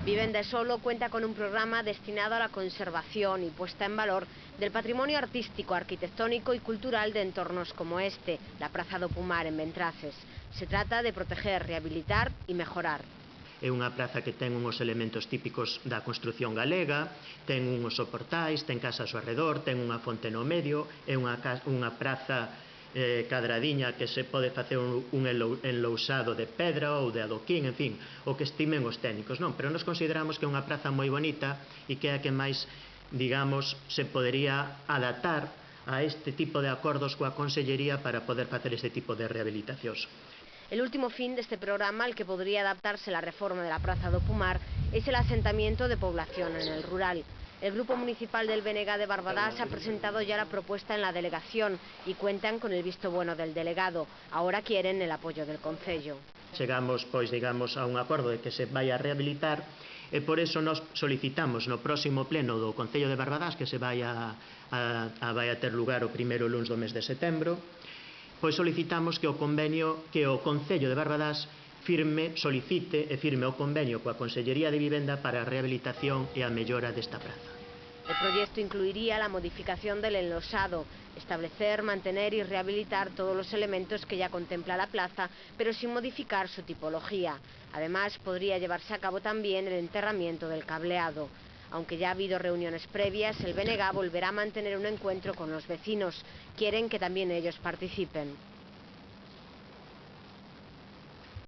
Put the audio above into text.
Vivenda Solo cuenta con un programa destinado a la conservación y puesta en valor del patrimonio artístico, arquitectónico y cultural de entornos como este, la Praza do Pomar en Ventraces. Se trata de proteger, rehabilitar y mejorar. É unha praza que ten uns elementos típicos da construción galega, ten uns soportais, ten casas ao redor, ten unha fonte no medio, é unha praza cadradiña que se pode facer un enlousado de pedra ou de adoquín, en fin, o que estimen os técnicos, non? Pero nos consideramos que é unha praza moi bonita e que é a que máis, digamos, se podería adaptar a este tipo de acordos coa Consellería para poder facer este tipo de rehabilitacións. El último fin de este programa, al que podría adaptarse la reforma de la Praza do Pomar, es el asentamiento de población en el rural. El Grupo Municipal del BNG de Barbadás ha presentado ya la propuesta en la delegación y cuentan con el visto bueno del delegado. Ahora quieren el apoyo del Concello. Chegamos, pois, digamos, a un acordo de que se vai a rehabilitar e por eso nos solicitamos no próximo pleno do Concello de Barbadás, que se vai a ter lugar o primeiro luns do mes de setembro, pois solicitamos que o Concello de Barbadás solicite e firme o convenio coa Consellería de Vivenda para a rehabilitación e a mellora desta praza. El proyecto incluiría la modificación del enlosado, establecer, mantener y rehabilitar todos los elementos que ya contempla la plaza, pero sin modificar su tipología. Además, podría llevarse a cabo también el enterramiento del cableado. Aunque ya ha habido reuniones previas, el BNG volverá a mantener un encuentro con los vecinos. Quieren que también ellos participen.